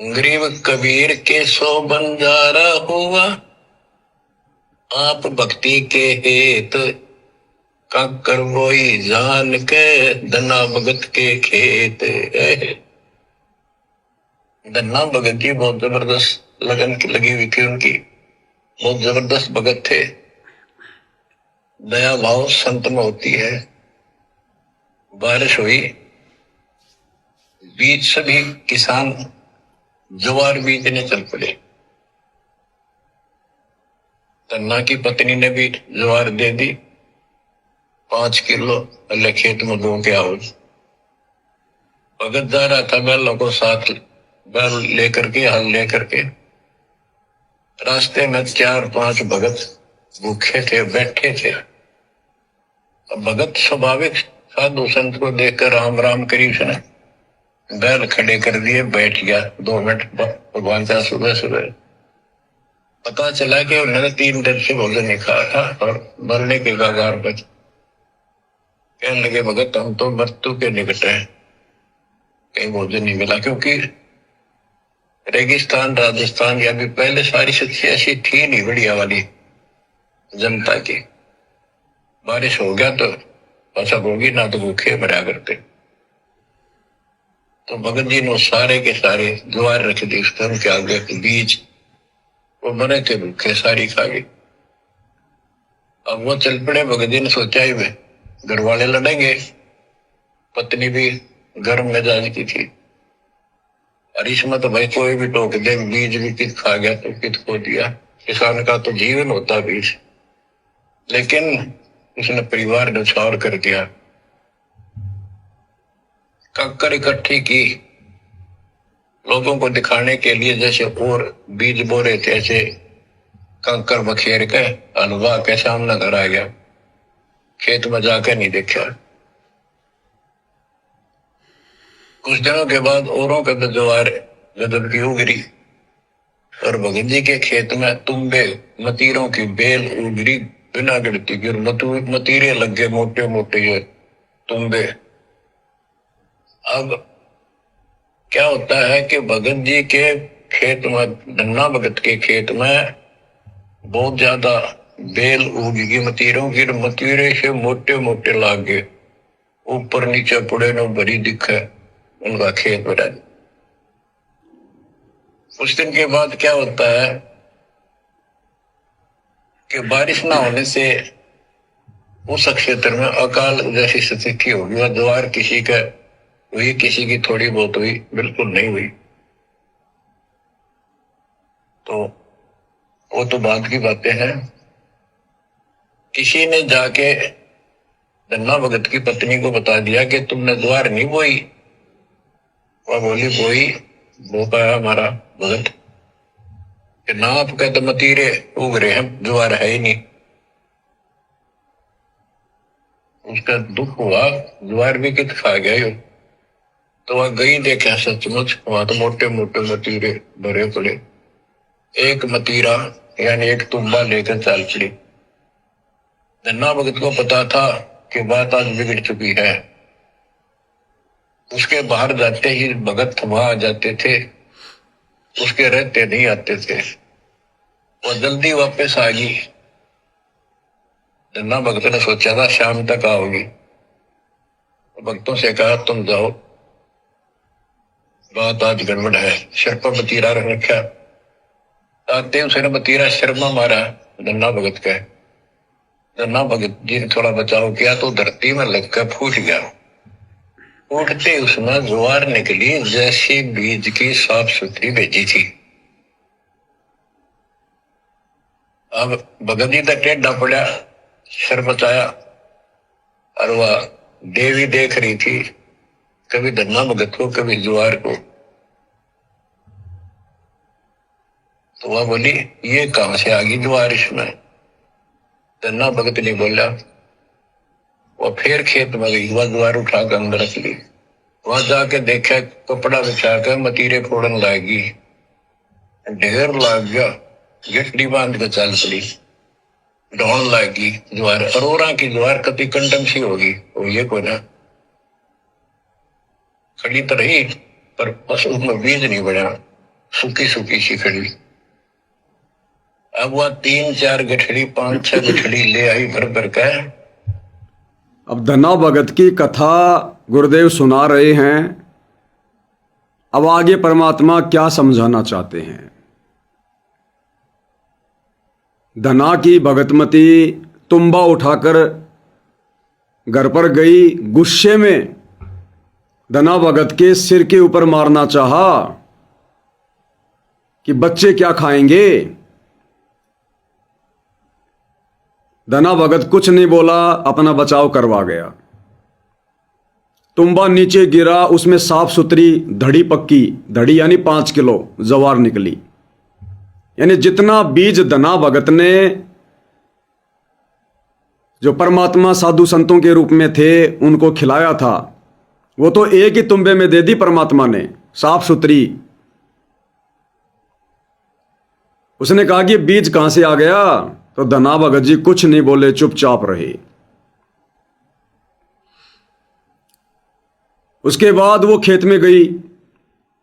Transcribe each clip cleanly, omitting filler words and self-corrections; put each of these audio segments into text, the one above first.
गरीब कबीर के 100 बंजारा हुआ, आप भक्ति के हेत काकर बोई जान के धन्ना भगत के खेत। धन्ना भगत जी बहुत जबरदस्त लगन की लगी हुई थी उनकी, बहुत जबरदस्त भगत थे। दया भाव संत में होती है। बारिश हुई, बीज सभी किसान ज्वार बीजने चल पड़े। धन्ना की पत्नी ने भी ज्वार दे दी 5 किलो, अल्लाह खेत में दो के आओ। भगत जा रहा था बैलों को साथ, बैल लेकर के, हल लेकर के। रास्ते में 4-5 भगत भूखे थे, बैठे थे। अब भगत स्वाभाविक साधु संत को देखकर राम राम करी, उसने बैल खड़े कर दिए, बैठ गया 2 मिनट। भगवान का सुबह सुबह पता चला कि उन्होंने 3 दिन से भोजन नहीं खाया था और मरने के कगार पर। कहने लगे भगत हम तो मृत्यु के निकट हैं, कहीं भोजन नहीं मिला। क्योंकि रेगिस्तान राजस्थान या भी पहले सारी स्थिति ऐसी थी नहीं बढ़िया वाली जनता की। बारिश हो गया तो फसल होगी ना, तो भूखे मरा करते। तो भगत जी ने सारे के सारे ज्वार रख दी उसके उनके आगे, बीज वो मरे थे भूखे, सारी खा गई। अब वो चल पड़े। भगत जी ने सोचा ही वे घर वाले लड़ेंगे, पत्नी भी गर्म मिजाज की थी। और इसमें तो भाई कोई भी टोक दे, बीज भी कित खा गया तो कित खो दिया। किसान का तो जीवन होता बीज, लेकिन उसने परिवार न्यौछावर कर दिया। कंकर इकट्ठी की लोगों को दिखाने के लिए, जैसे और बीज बो रहे थे ऐसे कंकर बखेर के हलवा के सामने घर आ गया। खेत में जाकर नहीं देखा। कुछ दिनों के बाद औरों का तो ज्वार गदब की उगरी और भगत जी के खेत में तुम्बे मतीरों की बेल उगरी बिना गिरती की। मतीरे लग गए मोटे मोटे ये तुम्बे। अब क्या होता है कि भगत जी के खेत में, धन्ना भगत के खेत में बहुत ज्यादा बेल उगी मतीरों की। मतीरे से मोटे मोटे लाग गए, ऊपर नीचे पड़े न बड़ी दिखे उनका खेत बना। कुछ दिन के बाद क्या होता है कि बारिश ना होने से उस क्षेत्र में अकाल जैसी स्थिति होगी। और ज्वार किसी का हुई, किसी की थोड़ी बहुत हुई, बिल्कुल नहीं हुई। तो वो तो बाद की बातें हैं। किसी ने जाके धन्ना भगत की पत्नी को बता दिया कि तुमने ज्वार नहीं बोई। वह बोली बोई, वो पाया हमारा भगत कि ना आपके तो मतीरे उग रहे हैं, ज्वार है ही नहीं। उसका दुख हुआ, ज्वार भी कित खा गया यो। तो वह गई, देखा सचमुच वहां तो मोटे मोटे मतीरे भरे पड़े। एक मतीरा यानी एक तुम्बा लेकर चल पड़ी। धन्ना भगत को पता था कि बात आज बिगड़ चुकी है। उसके बाहर जाते ही भगत वहां आ जाते थे, उसके रहते नहीं आते थे। वो जल्दी वापस आ गई। धन्ना भगत ने सोचा था शाम तक आओगी। भक्तों से कहा तुम जाओ, बात आज गड़बड़ है। सिर पर मतीरा रख रखा। आते उसने मतीरा सिर में मारा धन्ना भगत का। धन्ना भगत जी ने थोड़ा बचाव किया तो धरती में लगकर फूट गया। फूटते उसमें ज्वार निकली जैसी बीज की साफ सुथरी भेजी थी। अब भगत जी तक टेढ़ा पड़ा, सिर बचाया और वह देवी देख रही थी, कभी धन्ना भगत को कभी ज्वार को। तो वह बोली ये कहां से आ गई ज्वार इसमें। धन्ना भगत ने बोला। वह फिर खेत में गई, वह ज्वार उठाकर अंदर रख ली। वहां जाके देखा कपड़ा बिछाकर मतीरे फोड़न लागी, ढेर लाग गया। गिट्टी बांध कर चल पड़ी, ढोन लागी ज्वार। अरोरा की ज्वार कति कंडम सी होगी, वो ये को ना खड़ी तो रही पर बस उसमें बीज नहीं बना। सूखी सूखी सी खड़ी। अब वह 3-4 गठड़ी 5-6 गठड़ी ले आई भर भर कर। अब धना भगत की कथा गुरुदेव सुना रहे हैं। अब आगे परमात्मा क्या समझाना चाहते हैं। धना की भगतमती तुम्बा उठाकर घर पर गई। गुस्से में धना भगत के सिर के ऊपर मारना चाहा कि बच्चे क्या खाएंगे। धना भगत कुछ नहीं बोला, अपना बचाव करवा गया। तुम्बा नीचे गिरा, उसमें साफ सुथरी धड़ी पक्की, धड़ी यानी 5 किलो जवार निकली। यानी जितना बीज धना भगत ने जो परमात्मा साधु संतों के रूप में थे उनको खिलाया था, वो तो एक ही तुम्बे में दे दी परमात्मा ने, साफ सुथरी। उसने कहा कि बीज कहां से आ गया, तो धना भगत जी कुछ नहीं बोले, चुपचाप रहे। उसके बाद वो खेत में गई।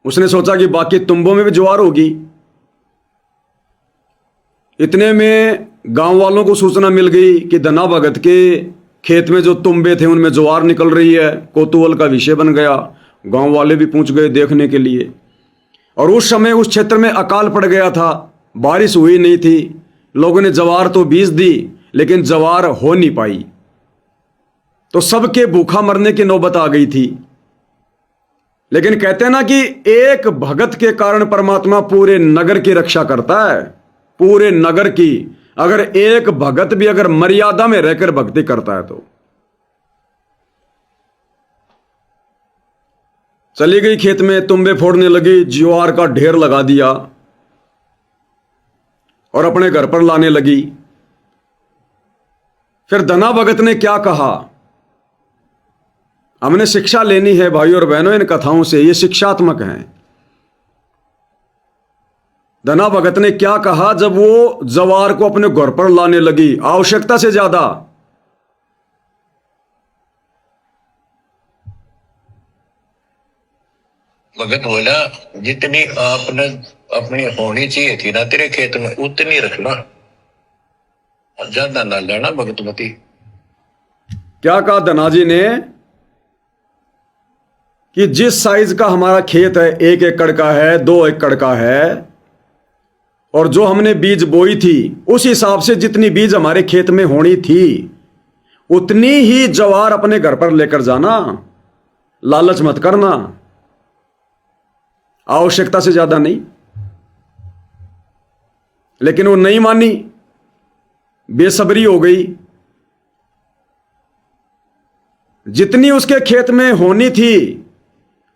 उसने सोचा कि बाकी तुम्बों में भी ज्वार होगी। इतने में गांव वालों को सूचना मिल गई कि धना भगत के खेत में जो तुम्बे थे उनमें ज्वार निकल रही है। कौतूहल का विषय बन गया। गांव वाले भी पहुंच गए देखने के लिए। और उस समय उस क्षेत्र में अकाल पड़ गया था, बारिश हुई नहीं थी। लोगों ने ज्वार तो बीज दी लेकिन ज्वार हो नहीं पाई, तो सबके भूखा मरने की नौबत आ गई थी। लेकिन कहते हैं ना कि एक भगत के कारण परमात्मा पूरे नगर की रक्षा करता है, पूरे नगर की। अगर एक भगत भी अगर मर्यादा में रहकर भक्ति करता है तो। चली गई खेत में, तुम्बे फोड़ने लगी, ज्वार का ढेर लगा दिया और अपने घर पर लाने लगी। फिर धना भगत ने क्या कहा। हमने शिक्षा लेनी है भाइयों और बहनों इन कथाओं से, ये शिक्षात्मक हैं। धना भगत ने क्या कहा जब वो ज्वार को अपने घर पर लाने लगी आवश्यकता से ज्यादा। भगत बोला, जितनी आपने अपनी होनी चाहिए थी ना तेरे खेत में उतनी रखना, ज्यादा ना लेना भगतमती। क्या कहा धना जी ने कि जिस साइज का हमारा खेत है, 1 एकड़ का है, 2 एकड़ का है, और जो हमने बीज बोई थी उस हिसाब से जितनी बीज हमारे खेत में होनी थी उतनी ही ज्वार अपने घर पर लेकर जाना, लालच मत करना, आवश्यकता से ज्यादा नहीं। लेकिन वो नहीं मानी, बेसब्री हो गई। जितनी उसके खेत में होनी थी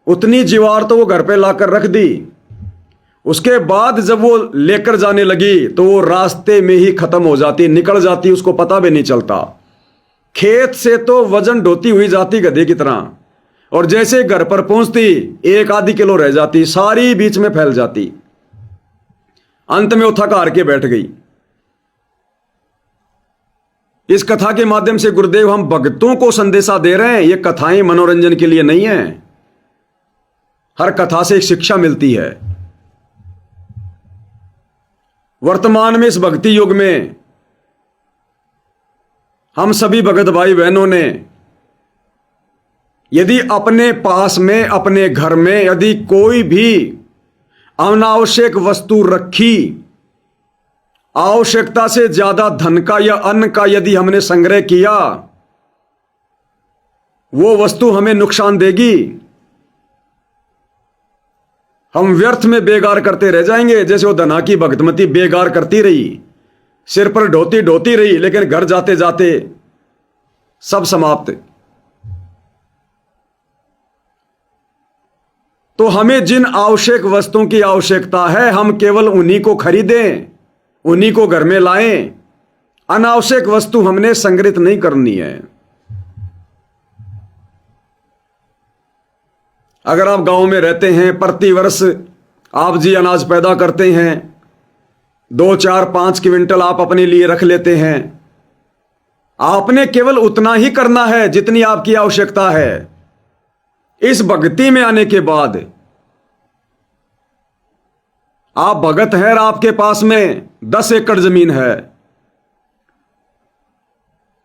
उतनी ज्वार तो वो घर पे लाकर रख दी। उसके बाद जब वो लेकर जाने लगी तो वो रास्ते में ही खत्म हो जाती, निकल जाती, उसको पता भी नहीं चलता। खेत से तो वजन ढोती हुई जाती गधे की तरह, और जैसे घर पर पहुंचती 1-आधी किलो रह जाती, सारी बीच में फैल जाती। अंत में वो थक हार के बैठ गई। इस कथा के माध्यम से गुरुदेव हम भक्तों को संदेशा दे रहे हैं। ये कथाएं मनोरंजन के लिए नहीं है, हर कथा से एक शिक्षा मिलती है। वर्तमान में इस भक्ति युग में हम सभी भगत भाई बहनों ने यदि अपने पास में, अपने घर में यदि कोई भी अनावश्यक वस्तु रखी, आवश्यकता से ज्यादा धन का या अन्न का यदि हमने संग्रह किया, वो वस्तु हमें नुकसान देगी। हम व्यर्थ में बेगार करते रह जाएंगे। जैसे वो धना की भगतमती बेगार करती रही, सिर पर ढोती ढोती रही, लेकिन घर जाते जाते सब समाप्त। तो हमें जिन आवश्यक वस्तुओं की आवश्यकता है हम केवल उन्हीं को खरीदें, उन्हीं को घर में लाएं। अनावश्यक वस्तु हमने संग्रहित नहीं करनी है। अगर आप गांव में रहते हैं, प्रतिवर्ष आप जी अनाज पैदा करते हैं, 2, 4, 5 क्विंटल आप अपने लिए रख लेते हैं। आपने केवल उतना ही करना है जितनी आपकी आवश्यकता है। इस भक्ति में आने के बाद आप भगत हैं और आपके पास में 10 एकड़ जमीन है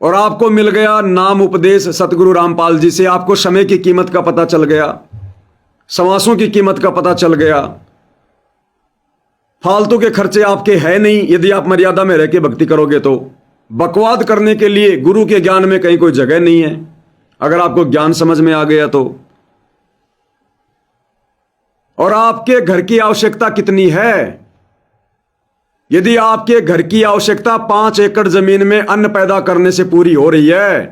और आपको मिल गया नाम उपदेश सतगुरु रामपाल जी से, आपको समय की कीमत का पता चल गया, समासों की कीमत का पता चल गया, फालतू के खर्चे आपके हैं नहीं यदि आप मर्यादा में रह के भक्ति करोगे तो। बकवाद करने के लिए गुरु के ज्ञान में कहीं कोई जगह नहीं है अगर आपको ज्ञान समझ में आ गया तो। और आपके घर की आवश्यकता कितनी है? यदि आपके घर की आवश्यकता 5 एकड़ जमीन में अन्न पैदा करने से पूरी हो रही है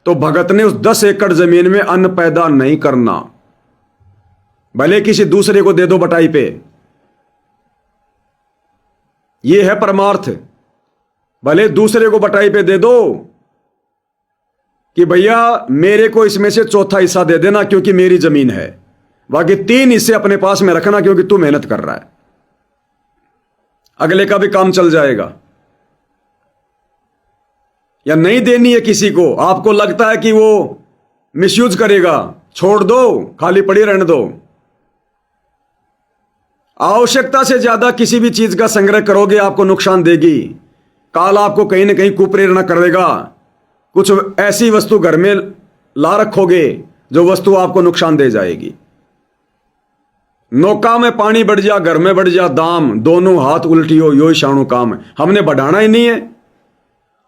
तो भगत ने उस 10 एकड़ जमीन में अन्न पैदा नहीं करना, भले किसी दूसरे को दे दो बटाई पे। यह है परमार्थ। भले दूसरे को बटाई पे दे दो कि भैया मेरे को इसमें से चौथा हिस्सा दे देना क्योंकि मेरी जमीन है, बाकी 3 हिस्से अपने पास में रखना क्योंकि तू मेहनत कर रहा है, अगले का भी काम चल जाएगा। या नहीं देनी है किसी को, आपको लगता है कि वो मिसयूज करेगा, छोड़ दो, खाली पड़ी रहने दो। आवश्यकता से ज्यादा किसी भी चीज का संग्रह करोगे आपको नुकसान देगी। काल आपको कहीं ना कहीं कुप्रेरणा करेगा, कुछ ऐसी वस्तु घर में ला रखोगे जो वस्तु आपको नुकसान दे जाएगी। नौका में पानी बढ़ जा, घर में बढ़ जा दाम, दोनों हाथ उल्टी हो यो शाणु काम है। हमने बढ़ाना ही नहीं है।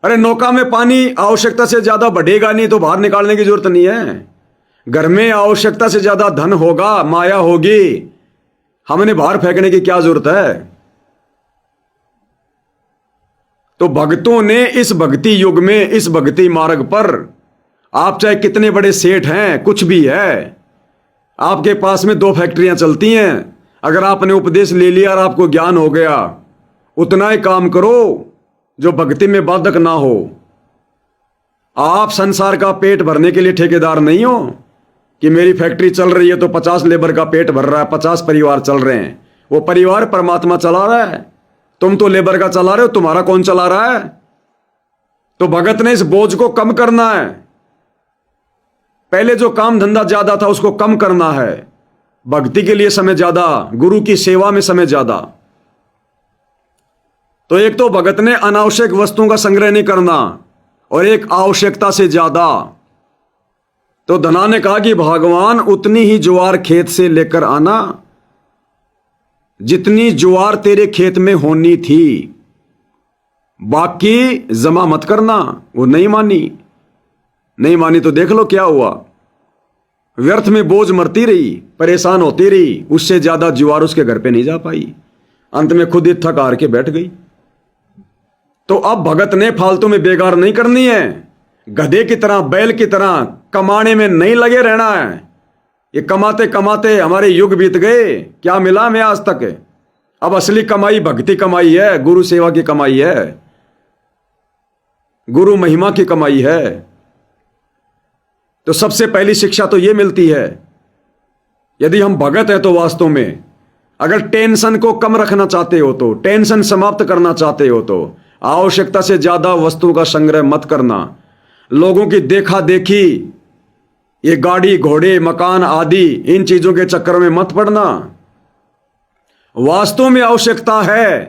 अरे नौका में पानी आवश्यकता से ज्यादा बढ़ेगा नहीं तो बाहर निकालने की जरूरत नहीं है। घर में आवश्यकता से ज्यादा धन होगा, माया होगी, हमने बाहर फेंकने की क्या जरूरत है। तो भक्तों ने इस भक्ति युग में, इस भक्ति मार्ग पर, आप चाहे कितने बड़े सेठ हैं, कुछ भी है, आपके पास में 2 फैक्ट्रियां चलती हैं, अगर आपने उपदेश ले लिया और आपको ज्ञान हो गया, उतना ही काम करो जो भक्ति में बाधक ना हो। आप संसार का पेट भरने के लिए ठेकेदार नहीं हो कि मेरी फैक्ट्री चल रही है तो 50 लेबर का पेट भर रहा है, 50 परिवार चल रहे हैं। वो परिवार परमात्मा चला रहा है, तुम तो लेबर का चला रहे हो, तुम्हारा कौन चला रहा है? तो भगत ने इस बोझ को कम करना है। पहले जो काम धंधा ज्यादा था उसको कम करना है, भक्ति के लिए समय ज्यादा, गुरु की सेवा में समय ज्यादा। तो एक तो भगत ने अनावश्यक वस्तुओं का संग्रह नहीं करना और एक आवश्यकता से ज्यादा। तो धना ने कहा कि भगवान उतनी ही ज्वार खेत से लेकर आना जितनी ज्वार तेरे खेत में होनी थी, बाकी जमा मत करना। वो नहीं मानी तो देख लो क्या हुआ, व्यर्थ में बोझ मरती रही, परेशान होती रही, उससे ज्यादा ज्वार उसके घर पे नहीं जा पाई, अंत में खुद ही थक हार के बैठ गई। तो अब भगत ने फालतू में बेकार नहीं करनी है, गधे की तरह, बैल की तरह कमाने में नहीं लगे रहना है। ये कमाते कमाते हमारे युग बीत गए, क्या मिला हमें आज तक? अब असली कमाई भक्ति कमाई है, गुरु सेवा की कमाई है, गुरु महिमा की कमाई है। तो सबसे पहली शिक्षा तो यह मिलती है, यदि हम भगत हैं तो वास्तव में अगर टेंशन को कम रखना चाहते हो, तो टेंशन समाप्त करना चाहते हो, तो आवश्यकता से ज्यादा वस्तुओं का संग्रह मत करना। लोगों की देखा देखी, ये गाड़ी घोड़े मकान आदि, इन चीजों के चक्कर में मत पड़ना। वास्तव में आवश्यकता है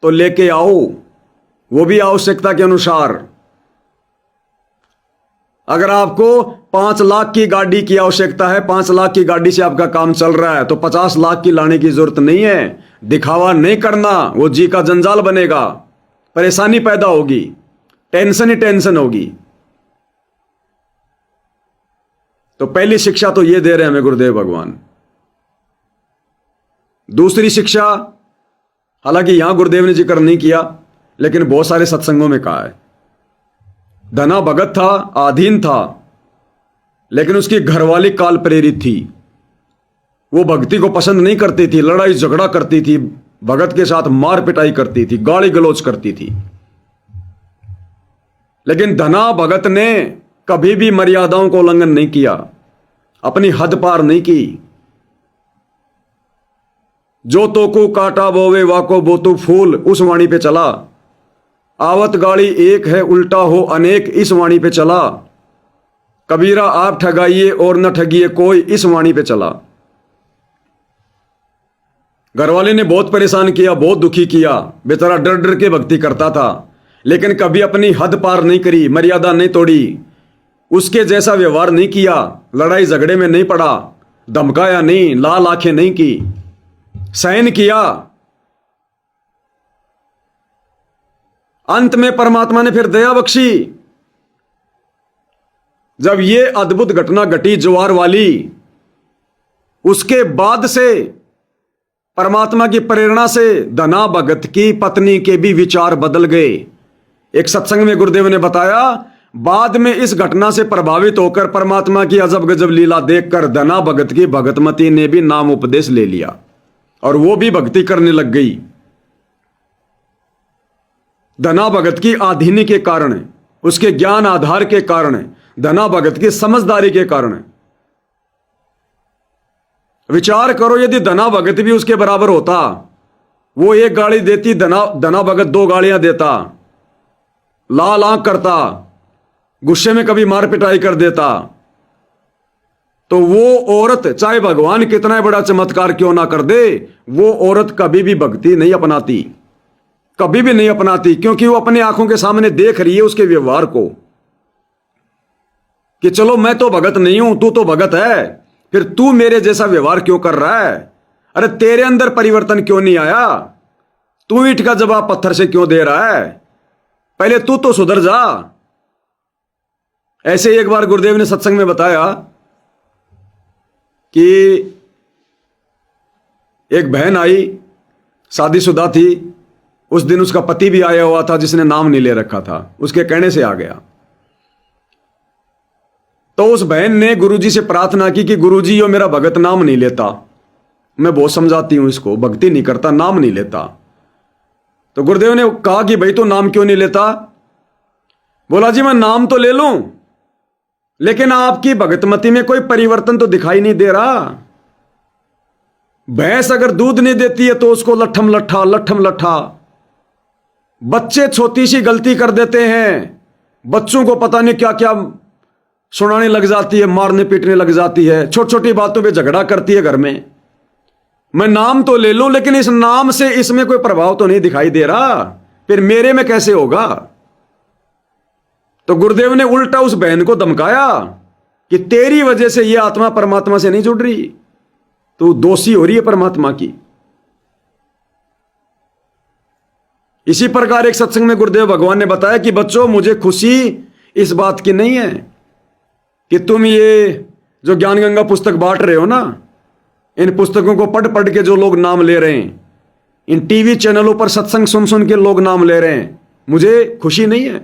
तो लेके आओ, वो भी आवश्यकता के अनुसार। अगर आपको 5 लाख की गाड़ी की आवश्यकता है, 5 लाख की गाड़ी से आपका काम चल रहा है, तो 50 लाख की लाने की जरूरत नहीं है। दिखावा नहीं करना, वो जी का जंजाल बनेगा, परेशानी पैदा होगी, टेंशन ही टेंशन होगी। तो पहली शिक्षा तो ये दे रहे हैं हमें गुरुदेव भगवान। दूसरी शिक्षा, हालांकि यहां गुरुदेव ने जिक्र नहीं किया, लेकिन बहुत सारे सत्संगों में कहा है। धना भगत था, आधीन था, लेकिन उसकी घरवाली काल प्रेरित थी। वो भक्ति को पसंद नहीं करती थी, लड़ाई झगड़ा करती थी, भगत के साथ मार पिटाई करती थी, गाली गलौज करती थी। लेकिन धना भगत ने कभी भी मर्यादाओं को उल्लंघन नहीं किया, अपनी हद पार नहीं की। जो तो को काटा बोवे वाको बोतु फूल, उस वाणी पे चला। आवत गाड़ी एक है उल्टा हो अनेक, इस वाणी पे चला। कबीरा आप ठगाइए और न ठगिए कोई, इस वाणी पे चला। घर वाले ने बहुत परेशान किया, बहुत दुखी किया। बेचारा डर डर के भक्ति करता था, लेकिन कभी अपनी हद पार नहीं करी, मर्यादा नहीं तोड़ी, उसके जैसा व्यवहार नहीं किया, लड़ाई झगड़े में नहीं पड़ा, धमकाया नहीं, लाल आंखें नहीं की, सहन किया। अंत में परमात्मा ने फिर दया बख्शी। जब ये अद्भुत घटना घटी ज्वार वाली, उसके बाद से परमात्मा की प्रेरणा से धना भगत की पत्नी के भी विचार बदल गए। एक सत्संग में गुरुदेव ने बताया, बाद में इस घटना से प्रभावित होकर परमात्मा की अजब गजब लीला देखकर धना भगत की भगतमती ने भी नाम उपदेश ले लिया और वो भी भक्ति करने लग गई। धना भगत की आधीनी के कारण, उसके ज्ञान आधार के कारण, धना भगत की समझदारी के कारण। विचार करो, यदि धना भगत भी उसके बराबर होता, वो एक गाड़ी देती, धना भगत 2 गाड़ियां देता, लाल आंख करता, गुस्से में कभी मार पिटाई कर देता, तो वो औरत चाहे भगवान कितना बड़ा चमत्कार क्यों ना कर दे, वो औरत कभी भी भक्ति नहीं अपनाती, कभी भी नहीं अपनाती, क्योंकि वो अपनी आंखों के सामने देख रही है उसके व्यवहार को कि चलो मैं तो भगत नहीं हूं, तू तो भगत है, फिर तू मेरे जैसा व्यवहार क्यों कर रहा है? अरे तेरे अंदर परिवर्तन क्यों नहीं आया? तू ईंट का जवाब पत्थर से क्यों दे रहा है? पहले तू तो सुधर जा। ऐसे ही एक बार गुरुदेव ने सत्संग में बताया कि एक बहन आई, शादीशुदा थी, उस दिन उसका पति भी आया हुआ था जिसने नाम नहीं ले रखा था, उसके कहने से आ गया। तो उस बहन ने गुरुजी से प्रार्थना की कि गुरुजी यो मेरा भगत नाम नहीं लेता, मैं बहुत समझाती हूं इसको, भक्ति नहीं करता, नाम नहीं लेता। तो गुरुदेव ने कहा कि भाई तू नाम क्यों नहीं लेता? बोला जी मैं नाम तो ले लूं, लेकिन आपकी भगतमती में कोई परिवर्तन तो दिखाई नहीं दे रहा। भैंस अगर दूध नहीं देती है तो उसको लट्ठम लट्ठा लट्ठम लट्ठा। बच्चे छोटी सी गलती कर देते हैं, बच्चों को पता नहीं क्या क्या सुनाने लग जाती है, मारने पीटने लग जाती है, छोटी छोटी बातों पे झगड़ा करती है घर में। मैं नाम तो ले लूं, लेकिन इस नाम से इसमें कोई प्रभाव तो नहीं दिखाई दे रहा, फिर मेरे में कैसे होगा? तो गुरुदेव ने उल्टा उस बहन को धमकाया कि तेरी वजह से यह आत्मा परमात्मा से नहीं जुड़ रही, तू दोषी हो रही है परमात्मा की। इसी प्रकार एक सत्संग में गुरुदेव भगवान ने बताया कि बच्चों, मुझे खुशी इस बात की नहीं है कि तुम ये जो ज्ञान गंगा पुस्तक बांट रहे हो ना, इन पुस्तकों को पढ़ पढ़ के जो लोग नाम ले रहे हैं, इन टीवी चैनलों पर सत्संग सुन सुन के लोग नाम ले रहे हैं, मुझे खुशी नहीं है।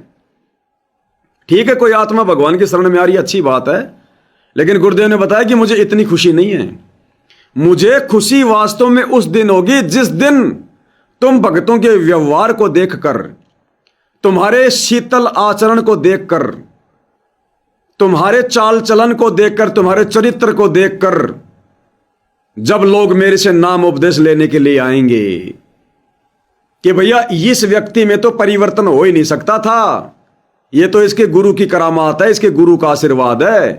ठीक है, कोई आत्मा भगवान की शरण में आ रही है, अच्छी बात है, लेकिन गुरुदेव ने बताया कि मुझे इतनी खुशी नहीं है। मुझे खुशी वास्तव में उस दिन होगी जिस दिन तुम भक्तों के व्यवहार को देखकर, तुम्हारे शीतल आचरण को देखकर, तुम्हारे चाल चलन को देखकर, तुम्हारे चरित्र को देखकर जब लोग मेरे से नाम उपदेश लेने के लिए आएंगे कि भैया इस व्यक्ति में तो परिवर्तन हो ही नहीं सकता था, ये तो इसके गुरु की करामात है, इसके गुरु का आशीर्वाद है,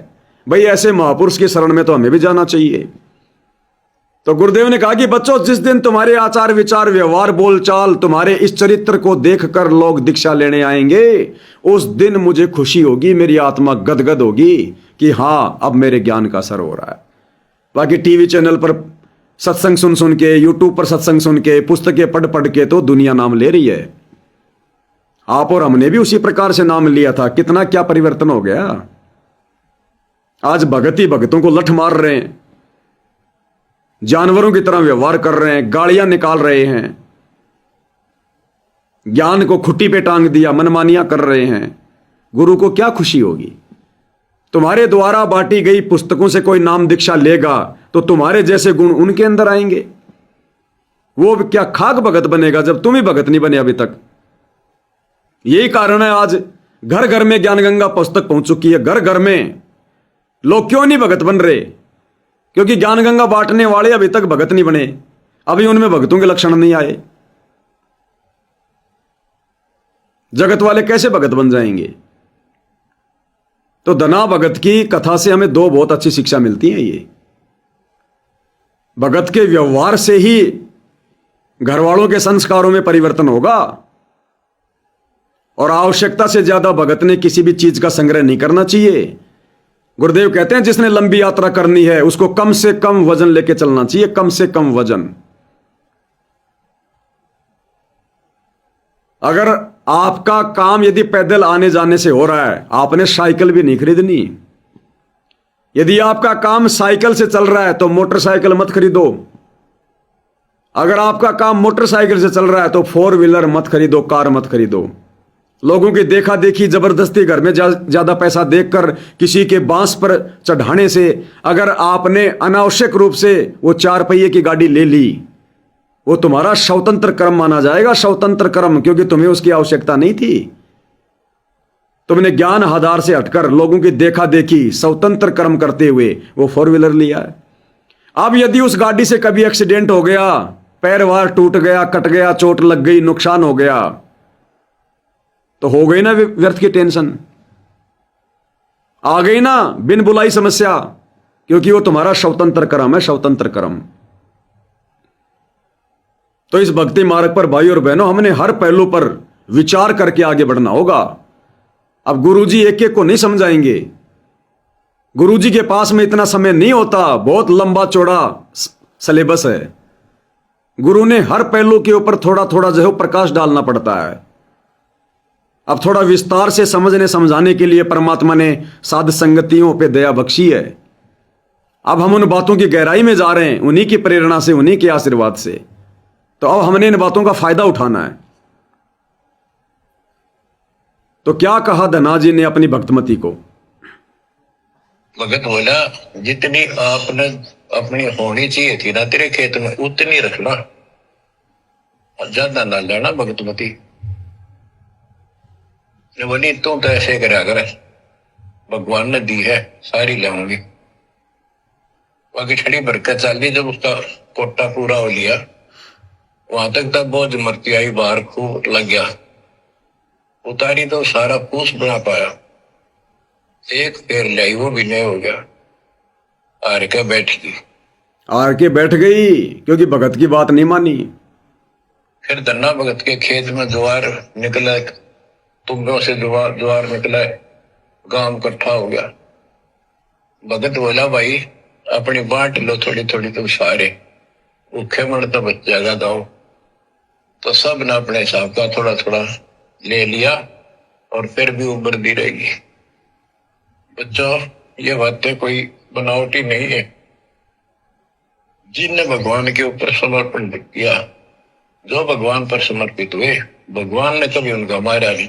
भाई ऐसे महापुरुष की शरण में तो हमें भी जाना चाहिए। तो गुरुदेव ने कहा कि बच्चों, जिस दिन तुम्हारे आचार विचार व्यवहार बोलचाल, तुम्हारे इस चरित्र को देखकर लोग दीक्षा लेने आएंगे, उस दिन मुझे खुशी होगी, मेरी आत्मा गदगद होगी कि हाँ अब मेरे ज्ञान का असर हो रहा है। बाकी टीवी चैनल पर सत्संग सुन सुन के, यूट्यूब पर सत्संग सुन के, पुस्तकें पढ़ पढ़ के तो दुनिया नाम ले रही है। आप और हमने भी उसी प्रकार से नाम लिया था, कितना क्या परिवर्तन हो गया। आज भगत ही भगतों को लठ मार रहे हैं, जानवरों की तरह व्यवहार कर रहे हैं, गालियां निकाल रहे हैं, ज्ञान को खुट्टी पे टांग दिया, मनमानियां कर रहे हैं। गुरु को क्या खुशी होगी? तुम्हारे द्वारा बांटी गई पुस्तकों से कोई नाम दीक्षा लेगा तो तुम्हारे जैसे गुण उनके अंदर आएंगे। वो क्या खाक भगत बनेगा जब तुम ही भगत नहीं बने अभी तक? यही कारण है आज घर घर में ज्ञान गंगा पुस्तक पहुंच चुकी है। घर घर में लोग क्यों नहीं भगत बन रहे? क्योंकि ज्ञान गंगा बांटने वाले अभी तक भगत नहीं बने, अभी उनमें भगतों के लक्षण नहीं आए। जगत वाले कैसे भगत बन जाएंगे? तो धना भगत की कथा से हमें 2 बहुत अच्छी शिक्षा मिलती है। ये भगत के व्यवहार से ही घर वालों के संस्कारों में परिवर्तन होगा। और आवश्यकता से ज्यादा भगत ने किसी भी चीज का संग्रह नहीं करना चाहिए। गुरुदेव कहते हैं जिसने लंबी यात्रा करनी है उसको कम से कम वजन लेके चलना चाहिए, कम से कम वजन। अगर आपका काम यदि पैदल आने जाने से हो रहा है, आपने साइकिल भी नहीं खरीदनी। यदि आपका काम साइकिल से चल रहा है तो मोटरसाइकिल मत खरीदो। अगर आपका काम मोटरसाइकिल से चल रहा है तो 4 व्हीलर मत खरीदो, कार मत खरीदो। लोगों की देखा देखी जबरदस्ती घर में ज्यादा पैसा देकर किसी के बांस पर चढ़ाने से अगर आपने अनावश्यक रूप से वो 4 पहिए की गाड़ी ले ली, वो तुम्हारा स्वतंत्र कर्म माना जाएगा, स्वतंत्र कर्म, क्योंकि तुम्हें उसकी आवश्यकता नहीं थी। तुमने ज्ञान आधार से हटकर लोगों की देखा देखी स्वतंत्र कर्म करते हुए वो 4 व्हीलर लिया है। अब यदि उस गाड़ी से कभी एक्सीडेंट हो गया, पैर वार टूट गया, कट गया, चोट लग गई, नुकसान हो गया, तो हो गई ना व्यर्थ की टेंशन, आ गई ना बिन बुलाई समस्या, क्योंकि वो तुम्हारा स्वतंत्र कर्म है, स्वतंत्र कर्म। तो इस भक्ति मार्ग पर भाई और बहनों हमने हर पहलू पर विचार करके आगे बढ़ना होगा। अब गुरुजी एक एक को नहीं समझाएंगे, गुरुजी के पास में इतना समय नहीं होता, बहुत लंबा चौड़ा सिलेबस है। गुरु ने हर पहलू के ऊपर थोड़ा थोड़ा जो है प्रकाश डालना पड़ता है। अब थोड़ा विस्तार से समझने समझाने के लिए परमात्मा ने साध संगतियों पे दया बख्शी है। अब हम उन बातों की गहराई में जा रहे हैं, उन्हीं की प्रेरणा से, उन्हीं के आशीर्वाद से। तो अब हमने इन बातों का फायदा उठाना है। तो क्या कहा धनाजी ने अपनी भक्तमती को? भगत बोला जितनी आपने अपनी होनी चाहिए थी ना तेरे खेत में उतनी रखना, और ज्यादा ना लेना भगतमती। बोली तू तो ऐसे करा कर, भगवान ने दी है सारी लाऊंगी। बाकी छड़ी बरकत चाली, जब उसका कोटा पूरा हो लिया वहां तक तब बहुत मरती आई, बाहर खूब लग गया, उतारी तो सारा पूस बना पाया, एक पैर लाई वो भी नहीं हो गया, हार के बैठ गई। हार के बैठ गई क्योंकि भगत की बात नहीं मानी। फिर धन्ना भगत के खेत में ज्वार निकला, तुम्बों से ज्वार निकला, गांव इकट्ठा हो गया। भगत बोला भाई अपनी बांट लो थोड़ी थोड़ी, तुम सारे भूखे मर तो बच जाएगा दाओ। तो सब ने अपने हिसाब का थोड़ा थोड़ा ले लिया और फिर भी उबरती रहेगी। बच्चों ये बातें कोई बनावटी नहीं है। जिनने भगवान के ऊपर समर्पण किया, जो भगवान पर समर्पित हुए, भगवान ने कभी उनका मारा नहीं।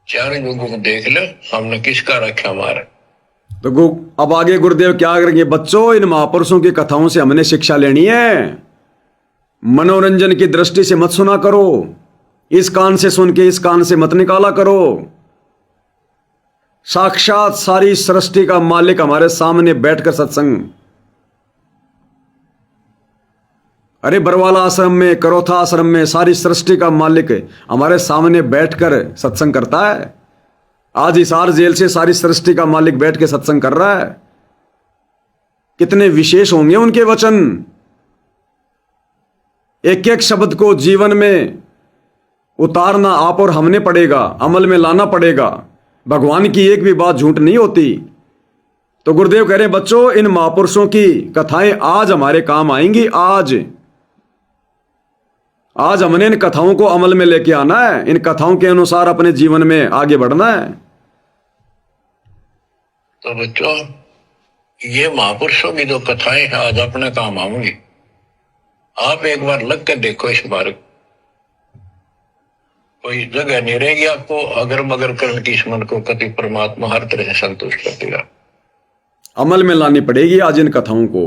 चार युगों को देख लो, हमने किसका रखा मारा। तो अब आगे गुरुदेव क्या करेंगे? बच्चों इन महापुरुषों की कथाओं से हमने शिक्षा लेनी है। मनोरंजन की दृष्टि से मत सुना करो, इस कान से सुन के इस कान से मत निकाला करो। साक्षात सारी सृष्टि का मालिक हमारे सामने बैठकर सत्संग, अरे बरवाला आश्रम में, करोथा आश्रम में सारी सृष्टि का मालिक हमारे सामने बैठकर सत्संग करता है। आज हिसार जेल से सारी सृष्टि का मालिक बैठ के सत्संग कर रहा है। कितने विशेष होंगे उनके वचन। एक एक शब्द को जीवन में उतारना आप और हमने पड़ेगा, अमल में लाना पड़ेगा। भगवान की एक भी बात झूठ नहीं होती। तो गुरुदेव कह रहे हैं बच्चों इन महापुरुषों की कथाएं आज हमारे काम आएंगी। आज हमने इन कथाओं को अमल में लेके आना है, इन कथाओं के अनुसार अपने जीवन में आगे बढ़ना है। तो बच्चों ये महापुरुषों की जो कथाएं हैं आज अपने काम आऊंगी। आप एक बार लग कर देखो इस मार्ग, कोई जगह नहीं रहेगी आपको अगर मगर करने की। मन को कति परमात्मा हर तरह से संतुष्ट कर देगा। अमल में लानी पड़ेगी आज इन कथाओं को।